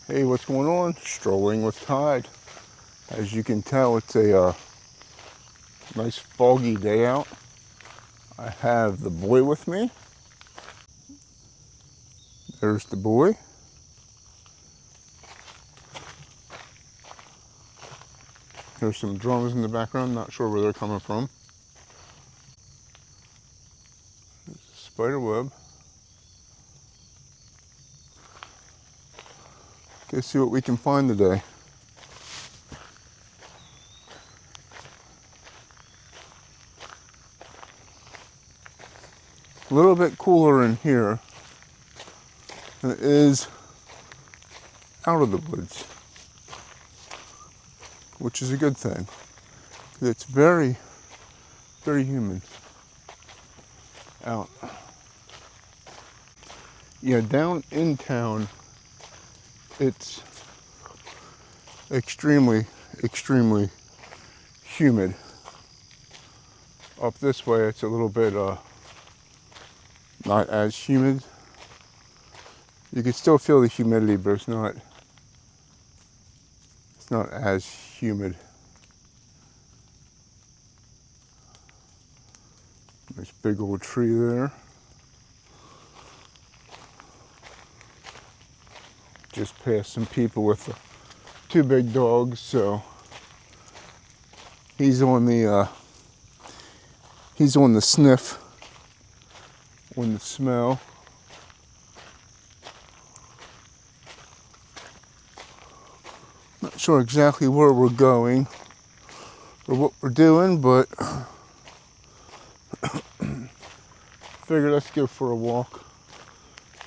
Hey, what's going on? Strolling with Tide. As you can tell, it's a nice foggy day out. I have the boy with me. There's the boy. There's some drums in the background, not sure where they're coming from. There's a spider web. Let's see what we can find today. A little bit cooler in here than it is out of the woods, which is a good thing. It's very, very humid out. Yeah, down in town, it's extremely, extremely humid. Up this way, it's a little bit not as humid. You can still feel the humidity, but it's not as humid. There's a big old tree there. Just passed some people with two big dogs, so he's on the sniff, on the smell. Not sure exactly where we're going or what we're doing, but figured let's go for a walk.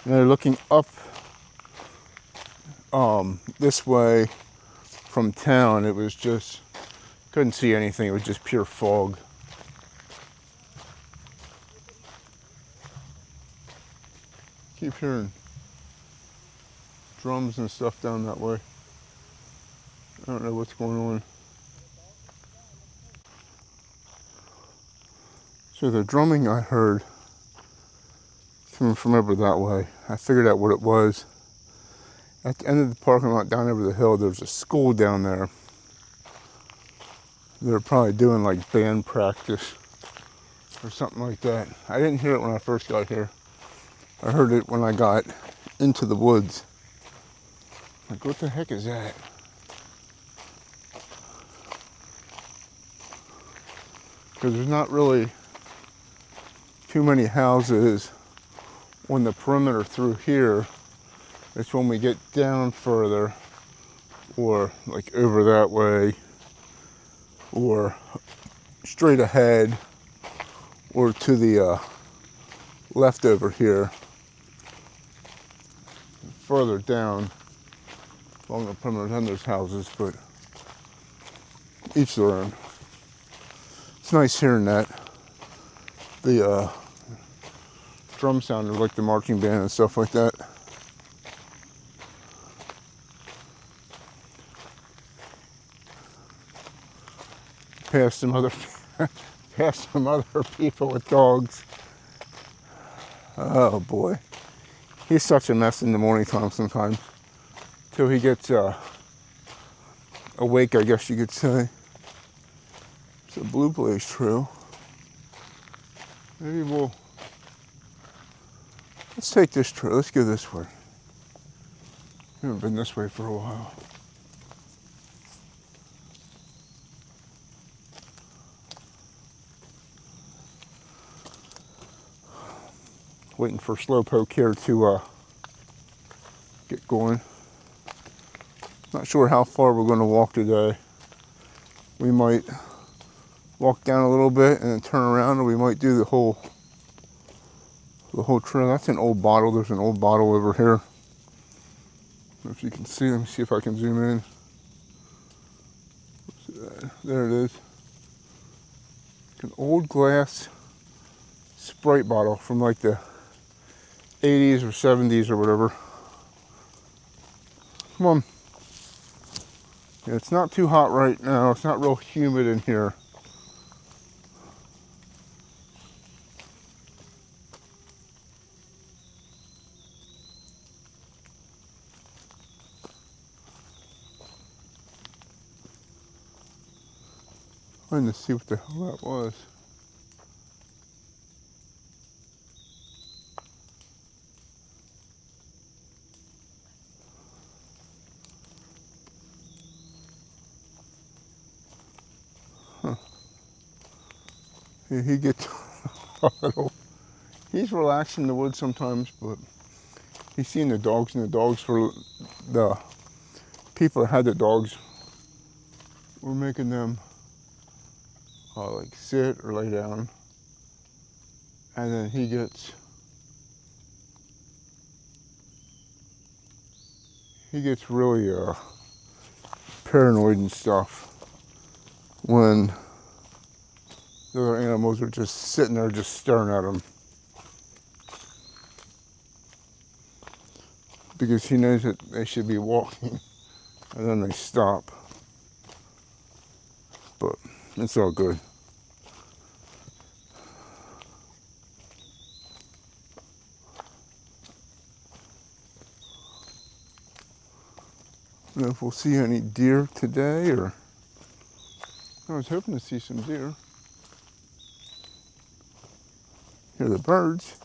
And they're looking up this way from town. It was just, couldn't see anything. It was just pure fog. Keep hearing drums and stuff down that way. I don't know what's going on. So the drumming I heard coming from over that way, I figured out what it was. At the end of the parking lot down over the hill, there's a school down there. They're probably doing like band practice or something like that. I didn't hear it when I first got here. I heard it when I got into the woods. Like, what the heck is that? Because there's not really too many houses on the perimeter through here. It's when we get down further, or like over that way, or straight ahead, or to the left over here, further down along the perimeter. Then there's houses, but each their own. It's nice hearing that. The drum sounded like the marching band and stuff like that. Past some other people with dogs. Oh boy, he's such a mess in the morning time sometimes. Till he gets awake, I guess you could say. It's a blue blaze trail. Maybe let's take this trail. Let's go this way. We haven't been this way for a while. Waiting for Slowpoke here to get going. Not sure how far we're going to walk today. We might walk down a little bit and then turn around, or we might do the whole trail. That's an old bottle. There's an old bottle over here. I don't know if you can see. Let me see if I can zoom in. There it is. An old glass Sprite bottle from like the 80s or 70s or whatever. Come on. Yeah, it's not too hot right now. It's not real humid in here. Trying to see what the hell that was. Huh. He gets a little, he's relaxed in the woods sometimes, but he's seen the dogs, and the dogs were, the people that had the dogs were making them like sit or lay down. And then he gets really paranoid and stuff when the other animals are just sitting there just staring at him, because he knows that they should be walking and then they stop. But it's all good. I don't know if we'll see any deer today, or I was hoping to see some deer. Hear the birds.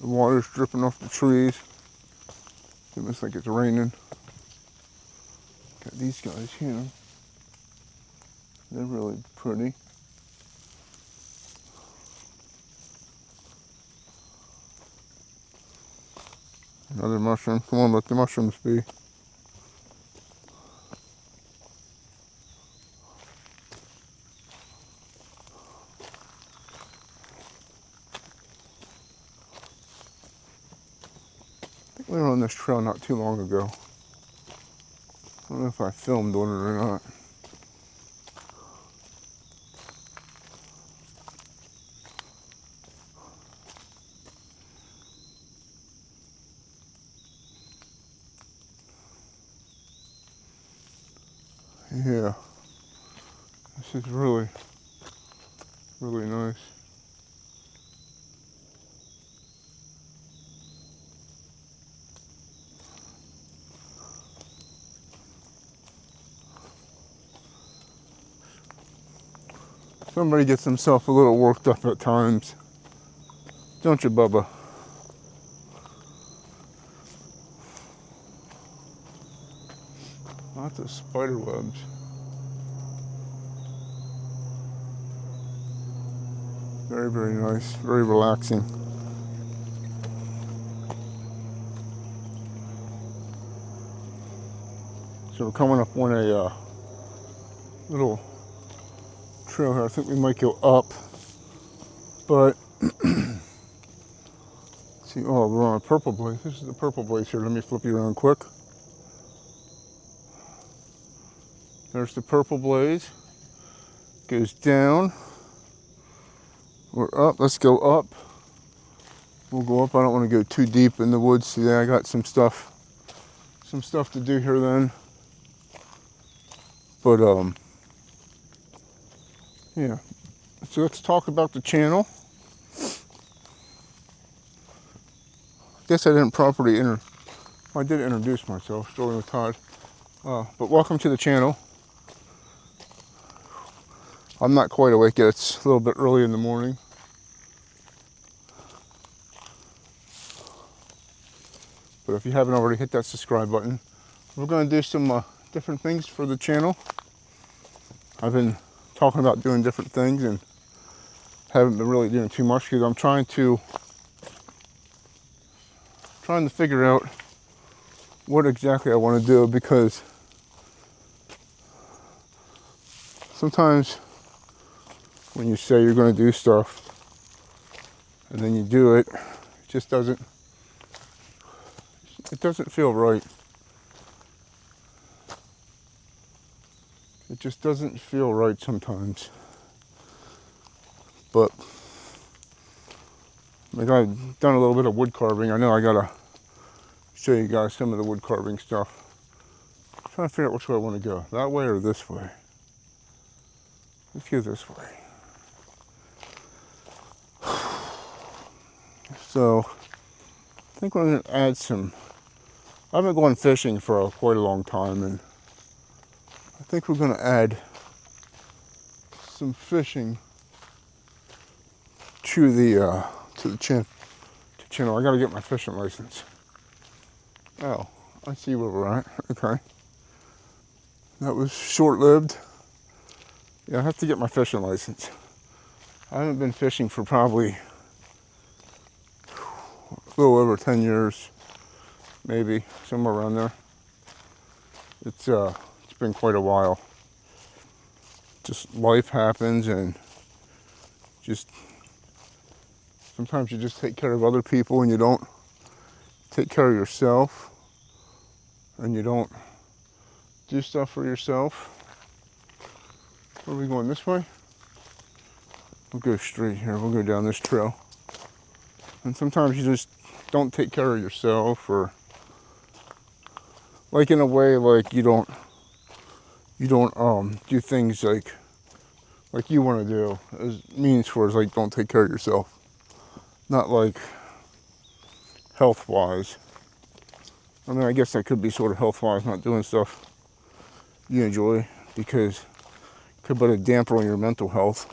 The water's dripping off the trees. It looks like it's raining. Got these guys here. They're really pretty. Another mushroom. Come on, let the mushrooms be. I think we were on this trail not too long ago. I don't know if I filmed on it or not. Yeah, this is really, really nice. Somebody gets himself a little worked up at times, don't you, Bubba? Lots of spider webs. Very, very nice, very relaxing. So we're coming up on a little trail here. I think we might go up, but see, oh, we're on a purple blaze. This is the purple blaze here. Let me flip you around quick. There's the purple blaze. Goes down. We're up. Let's go up. We'll go up. I don't want to go too deep in the woods today. I got some stuff to do here then. But yeah. So let's talk about the channel. Guess I didn't properly I did introduce myself, Strolling with Todd. But welcome to the channel. I'm not quite awake yet. It's a little bit early in the morning. But if you haven't already, hit that subscribe button. We're going to do some different things for the channel. I've been talking about doing different things and haven't been really doing too much because I'm trying to figure out what exactly I want to do, because sometimes when you say you're going to do stuff and then you do it, it just doesn't feel right. It just doesn't feel right sometimes. But like, I've done a little bit of wood carving. I know I gotta show you guys some of the wood carving stuff. I'm trying to figure out which way I want to go. That way or this way? Let's go this way. So I think we're going to add some. I've been going fishing for quite a long time, and I think we're going to add some fishing to the channel. I got to get my fishing license. Oh, I see where we're at. Okay, that was short-lived. Yeah, I have to get my fishing license. I haven't been fishing for probably a little over 10 years, maybe somewhere around there. It's been quite a while. Just life happens, and just sometimes you just take care of other people and you don't take care of yourself, and you don't do stuff for yourself. Where are we going, this way? We'll go straight here. We'll go down this trail. And sometimes you just don't take care of yourself, or like in a way, like you don't do things like you want to do. As means for is like don't take care of yourself. Not like health-wise. I mean, I guess that could be sort of health-wise, not doing stuff you enjoy, because it could put a damper on your mental health.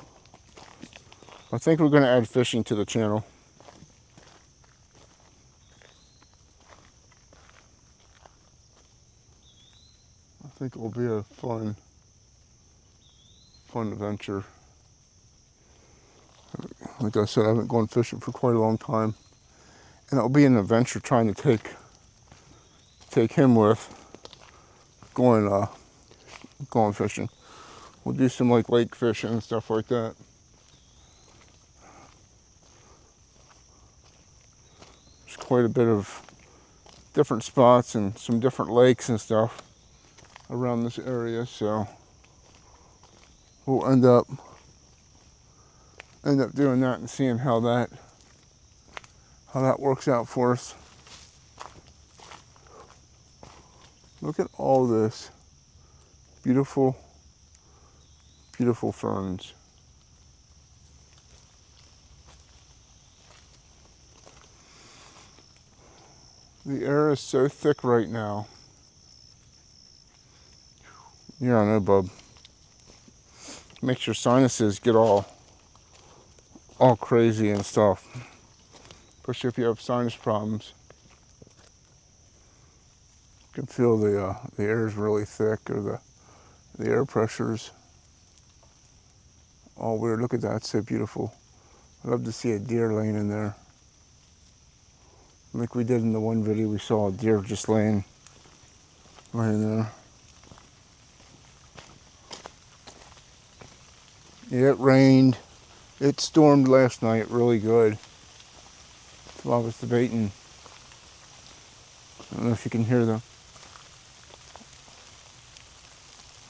I think we're going to add fishing to the channel. I think it will be a fun adventure. Like I said, I haven't gone fishing for quite a long time, and it'll be an adventure trying to take him with going fishing. We'll do some like lake fishing and stuff like that. There's quite a bit of different spots and some different lakes and stuff around this area, so we'll end up doing that and seeing how that works out for us. Look at all this beautiful, beautiful ferns. The air is so thick right now. Yeah, I know, bub. Makes your sinuses get all crazy and stuff. Especially if you have sinus problems. You can feel the air is really thick, or the air pressures all weird. Look at that, it's so beautiful. I'd love to see a deer laying in there. Like we did in the one video, we saw a deer just laying there. Yeah, it rained. It stormed last night really good. So I was debating. I don't know if you can hear the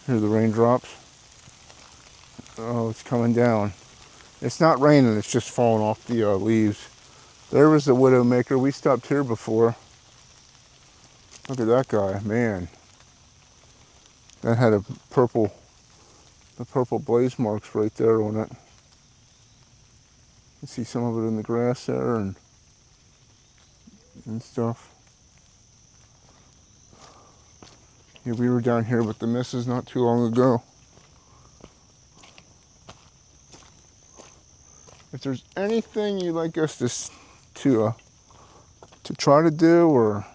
raindrops. Oh, it's coming down. It's not raining, it's just falling off the leaves. There was the widowmaker. We stopped here before. Look at that guy, man. That had the purple blaze marks right there on it. You see some of it in the grass there and stuff. Yeah, we were down here with the missus not too long ago. If there's anything you'd like us to try to do or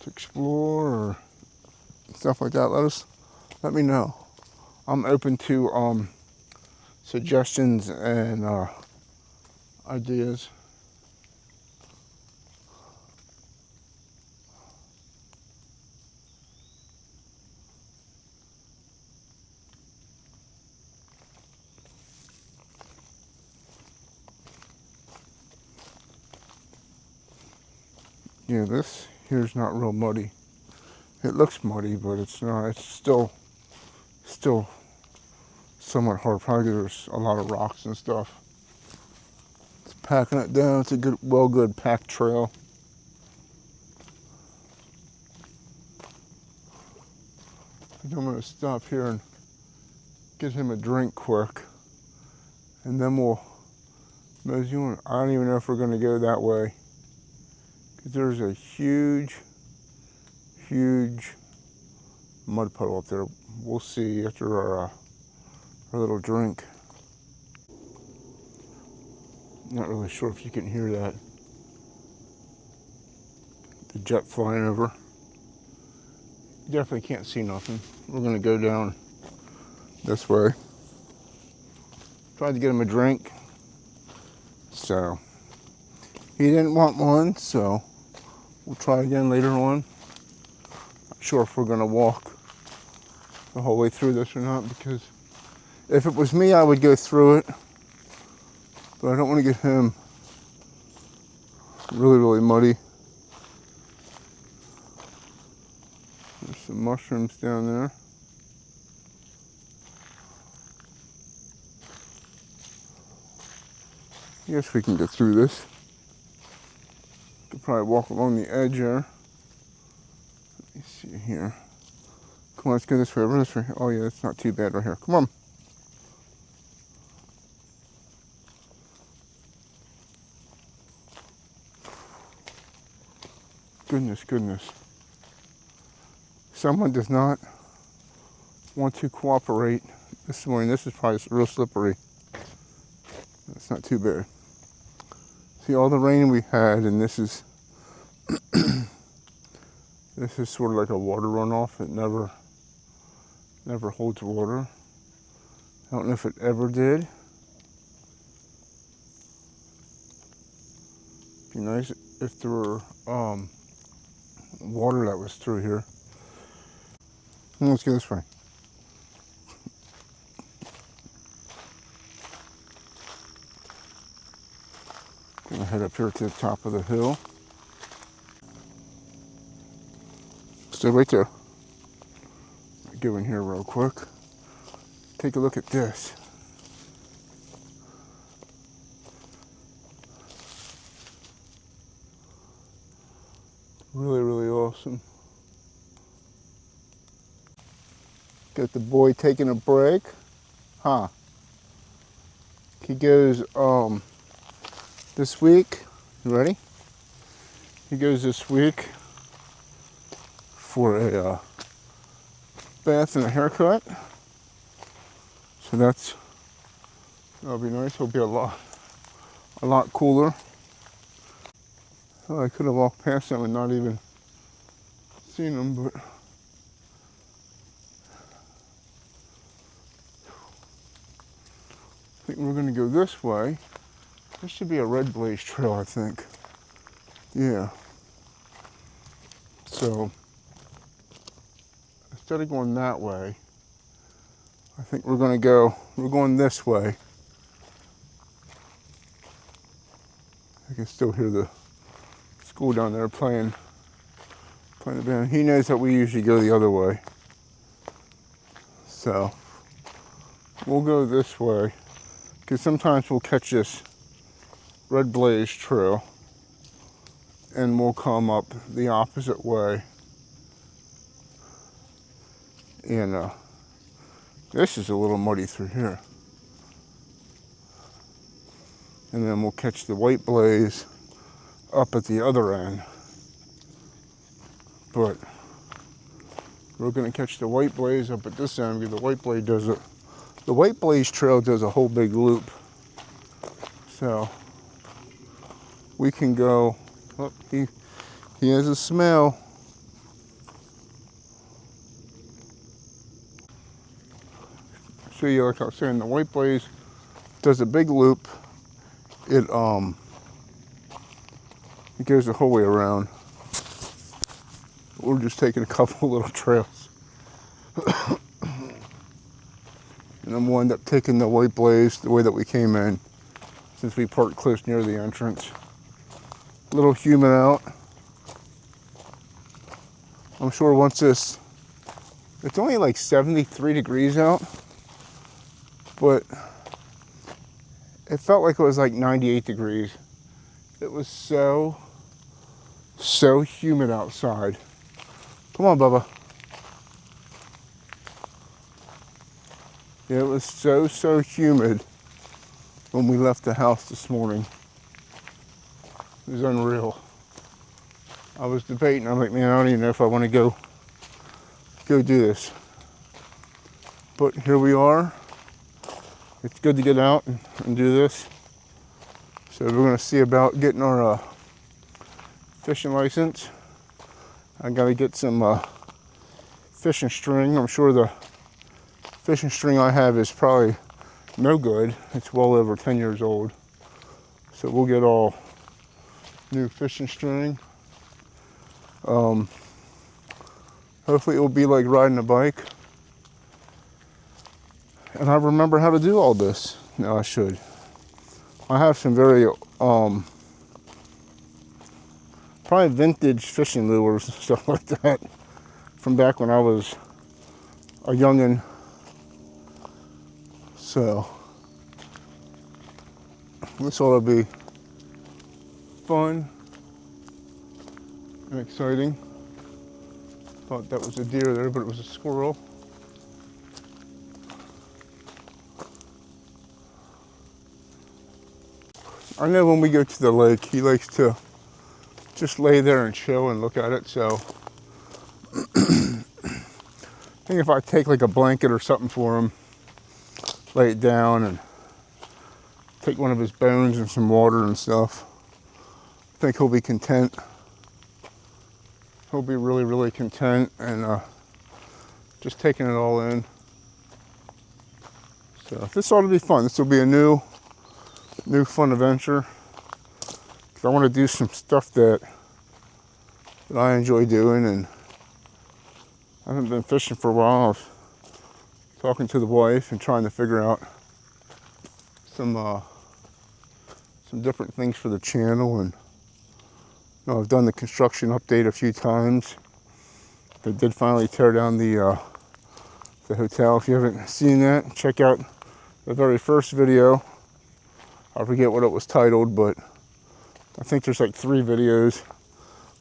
to explore or stuff like that, let me know. I'm open to suggestions and ideas. Yeah, this here's not real muddy. It looks muddy, but it's not. It's still somewhat hard. Probably there's a lot of rocks and stuff. It's packing it down. It's a good packed trail. I think I'm gonna stop here and get him a drink quick, and then we'll Mosey on. I don't even know if we're going to go that way. Because there's a huge, huge mud puddle up there. We'll see after our little drink. Not really sure if you can hear that. The jet flying over. You definitely can't see nothing. We're going to go down this way. Tried to get him a drink. So he didn't want one, so we'll try again later on. Not sure if we're going to walk the whole way through this or not, because if it was me, I would go through it. But I don't want to get him really, really muddy. There's some mushrooms down there. I guess we can get through this. Could probably walk along the edge there. Let me see here. Come on, let's go this way, over this way. Oh yeah, it's not too bad right here. Come on. Goodness, goodness. Someone does not want to cooperate this morning. This is probably real slippery. It's not too bad. See all the rain we had, and this is this is sort of like a water runoff. It never holds water. I don't know if it ever did. It'd be nice if there were water that was through here. Let's go this way. Gonna head up here to the top of the hill. Stay right there. Go in here real quick. Take a look at this. Really, really awesome. Got the boy taking a break. Huh. He goes this week. You ready? He goes this week for a bath and a haircut. So that'll be nice. It'll be a lot cooler. Oh, I could have walked past them and not even seen them, but I think we're going to go this way. This should be a red blaze trail, I think. Yeah. So instead of going that way, I think we're going this way. I can still hear the school down there playing the band. He knows that we usually go the other way. So we'll go this way, because sometimes we'll catch this red blaze trail and we'll come up the opposite way. And this is a little muddy through here. And then we'll catch the white blaze up at the other end. But we're gonna catch the white blaze up at this end, because the white blaze trail does a whole big loop. So we can go, oh, he has a smell. So yeah, like I was saying, the white blaze does a big loop. It goes the whole way around. We're just taking a couple little trails. And then we'll end up taking the white blaze the way that we came in, since we parked close near the entrance. A little humid out. I'm sure once it's only like 73 degrees out, but it felt like it was like 98 degrees. It was so humid outside. Come on, Bubba. Yeah, it was so humid. when we left the house this morning. It was unreal. I was debating. I'm like, man, I don't even know if I want to go do this. But here we are. It's good to get out and do this. So we're going to see about getting our fishing license. I got to get some fishing string. I'm sure the fishing string I have is probably no good. It's well over 10 years old. So we'll get all new fishing string. Hopefully it will be like riding a bike. And I remember how to do all this. No, I should. I have some very probably vintage fishing lures and stuff like that from back when I was a youngin'. So this ought to be fun and exciting. Thought that was a deer there, but it was a squirrel. I know when we go to the lake, he likes to just lay there and chill and look at it. So I think if I take like a blanket or something for him, lay it down and take one of his bones and some water and stuff, I think he'll be content. He'll be really, really content and just taking it all in. So this ought to be fun. This will be a new fun adventure. I want to do some stuff that I enjoy doing, and I haven't been fishing for a while. I was talking to the wife and trying to figure out some different things for the channel. And you know, I've done the construction update a few times. They did finally tear down the hotel. If you haven't seen that, check out the very first video. I forget what it was titled, but I think there's like 3 videos.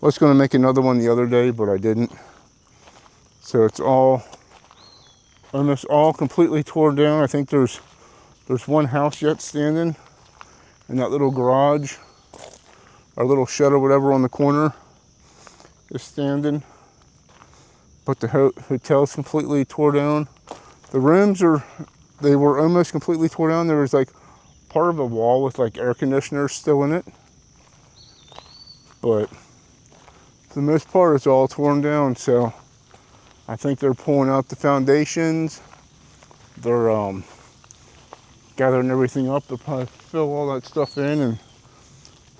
I was going to make another one the other day, but I didn't. So it's almost all completely torn down. I think there's one house yet standing, and that little garage, our little shed or whatever on the corner is standing. But the hotel's completely tore down. The rooms they were almost completely tore down. There was like part of a wall with like air conditioners still in it. But for the most part, it's all torn down. So I think they're pulling out the foundations. They're gathering everything up. They'll probably fill all that stuff in and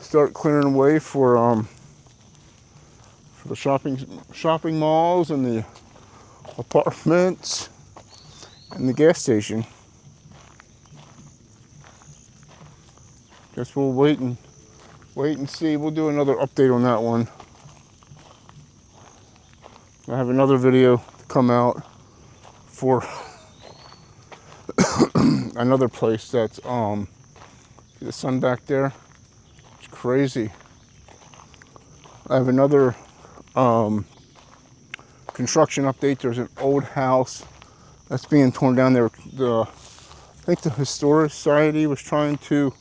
start clearing away for the shopping malls and the apartments and the gas station. Guess we'll wait and see. We'll do another update on that one. I have another video to come out for another place that's see the sun back there? It's crazy. I have another construction update. There's an old house that's being torn down there. I think the Historic Society was trying to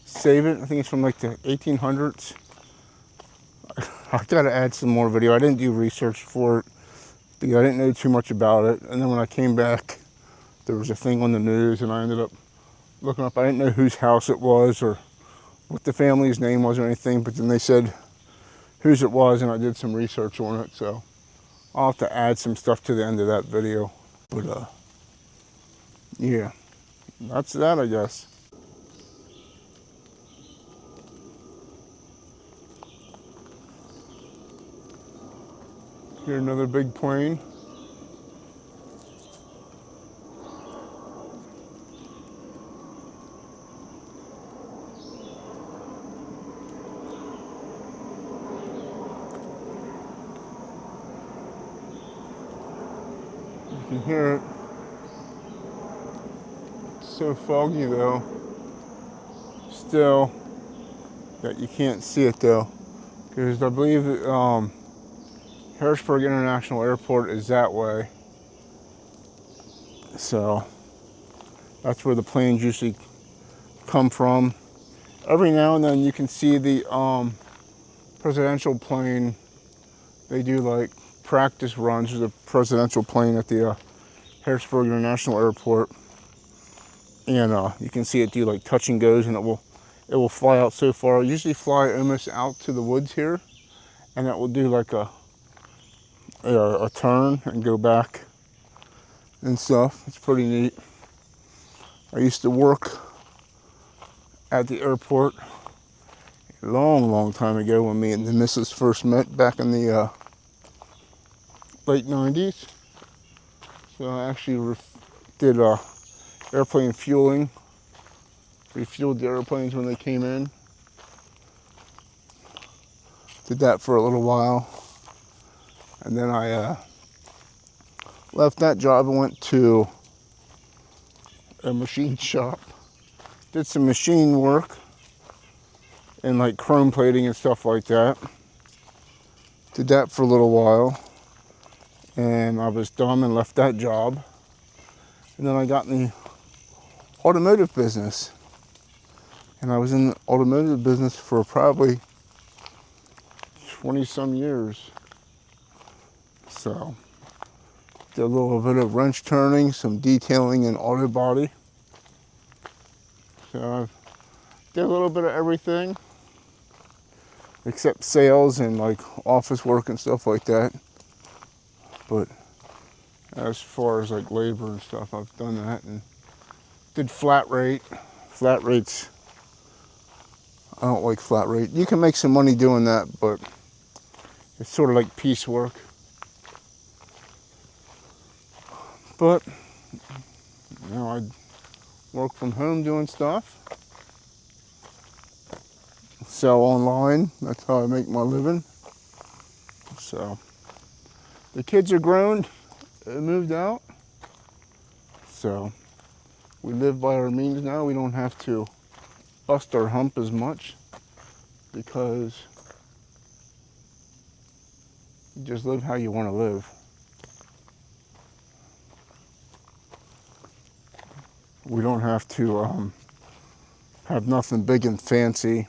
save it. I think it's from like the 1800s. I gotta add some more video. I didn't do research for it because I didn't know too much about it. And then when I came back, there was a thing on the news, and I ended up looking up. I didn't know whose house it was or what the family's name was or anything, but then they said whose it was, and I did some research on it. So I'll have to add some stuff to the end of that video. But yeah, that's that, I guess. Here, another big plane. You can hear it. It's so foggy though, still, that you can't see it though, because I believe Harrisburg International Airport is that way. So that's where the planes usually come from. Every now and then you can see the presidential plane. They do like practice runs. There's a presidential plane at the Harrisburg International Airport, and you can see it do like touch and goes, and it will fly out so far. It'll usually fly almost out to the woods here, and it will do like a turn and go back and stuff. It's pretty neat. I used to work at the airport a long time ago when me and the missus first met back in the late 90s. So I actually did airplane fueling. Refueled the airplanes when they came in. Did that for a little while. And then I left that job and went to a machine shop. Did some machine work and like chrome plating and stuff like that. Did that for a little while. And I was done and left that job. And then I got in the automotive business. And I was in the automotive business for probably 20 some years. So, did a little bit of wrench turning, some detailing and auto body. So I did a little bit of everything except sales and like office work and stuff like that. But as far as like labor and stuff, I've done that, and did flat rate. Flat rates, I don't like flat rate. You can make some money doing that, but it's sort of like piecework. But you know, I work from home doing stuff. Sell online. That's how I make my living. So the kids are grown. They moved out. So we live by our means now. We don't have to bust our hump as much because you just live how you want to live. We don't have to have nothing big and fancy,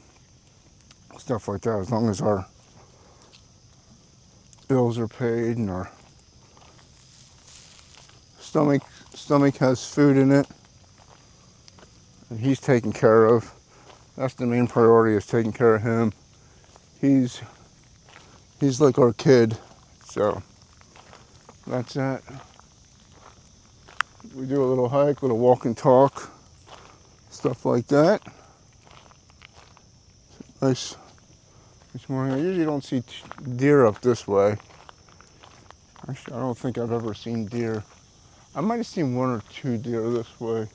stuff like that, as long as our bills are paid and our stomach has food in it and he's taken care of. That's the main priority, is taking care of him. He's like our kid, so that's that. We do a little hike, little walk and talk, stuff like that. Nice morning. I usually don't see deer up this way. Actually, I don't think I've ever seen deer. I might have seen one or two deer this way,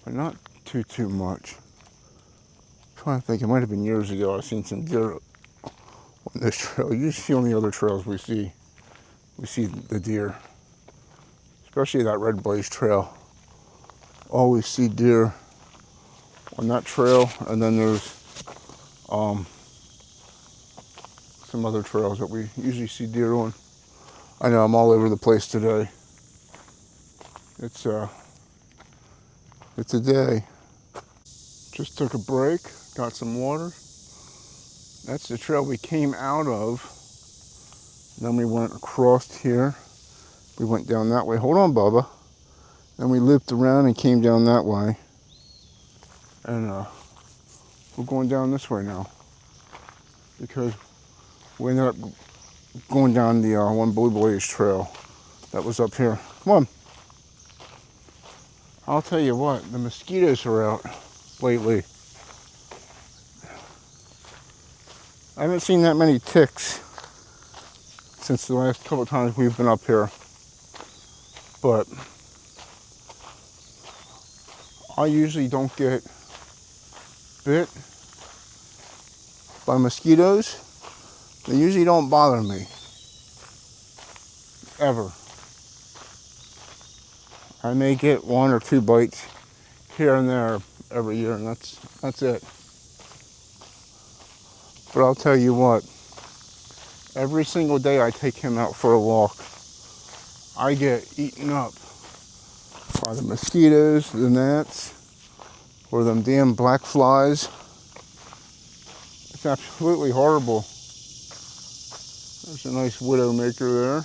but not too much. I'm trying to think, it might have been years ago I've seen some deer on this trail. Usually on the other trails we see the deer. Especially that Red Blaze trail. Always see deer on that trail, and then there's some other trails that we usually see deer on. I know I'm all over the place today. It's a day. Just took a break, got some water. That's the trail we came out of. Then we went across here. We went down that way. Hold on, Bubba. Then we looped around and came down that way. And we're going down this way now, because we ended up going down the one Blue Blaze trail that was up here. Come on. I'll tell you what, the mosquitoes are out lately. I haven't seen that many ticks since the last couple of times we've been up here. But I usually don't get bit by mosquitoes. They usually don't bother me, ever. I may get one or two bites here and there every year, and that's it. But I'll tell you what, every single day I take him out for a walk, I get eaten up by the mosquitoes, the gnats, or them damn black flies. It's absolutely horrible. There's a nice widowmaker there.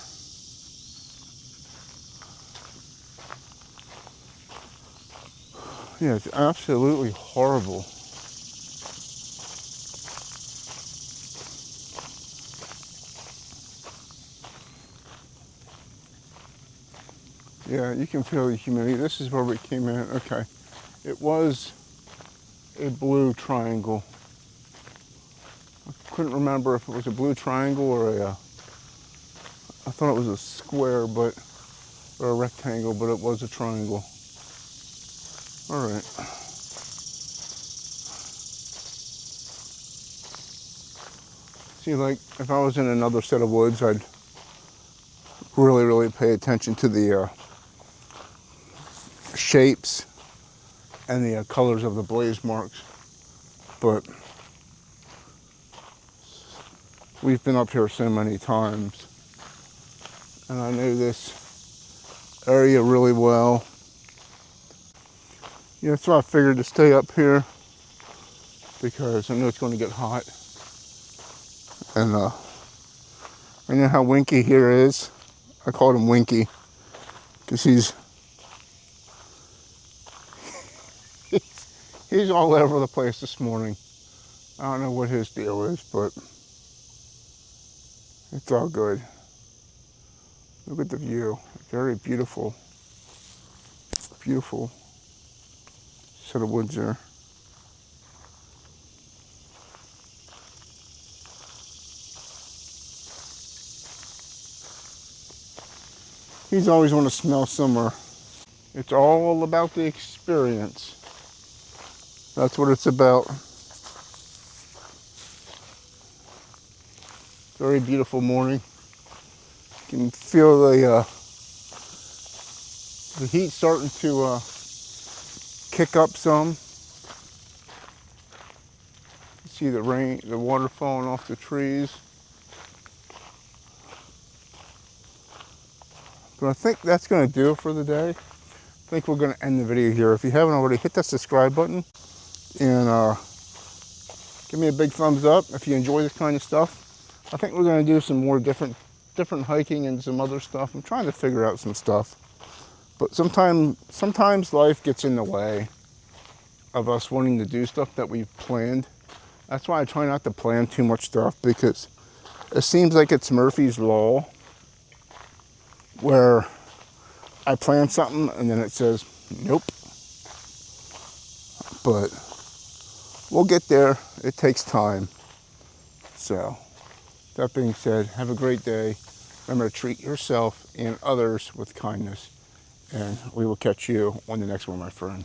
Yeah, it's absolutely horrible. Yeah, you can feel the humidity. This is where we came in. Okay. It was a blue triangle. I couldn't remember if it was a blue triangle or I thought it was a square, or a rectangle, but it was a triangle. All right. See, like, if I was in another set of woods, I'd really, really pay attention to the shapes and the colors of the blaze marks. But we've been up here so many times, and I know this area really well. Yeah, so I figured to stay up here because I know it's going to get hot. And I know how Winky here is. I called him Winky because he's all over the place this morning. I don't know what his deal is, but it's all good. Look at the view. Very beautiful. Beautiful set of woods there. He's always want to smell summer. It's all about the experience. That's what it's about. Very beautiful morning. You can feel the heat starting to kick up some. You see the rain, the water falling off the trees. But I think that's going to do it for the day. I think we're going to end the video here. If you haven't already, hit that subscribe button and give me a big thumbs up if you enjoy this kind of stuff. I think we're going to do some more different hiking and some other stuff. I'm trying to figure out some stuff. But sometimes life gets in the way of us wanting to do stuff that we've planned. That's why I try not to plan too much stuff, because it seems like it's Murphy's Law, where I plan something and then it says, nope. But we'll get there. It takes time. So, that being said, have a great day. Remember to treat yourself and others with kindness. And we will catch you on the next one, my friend.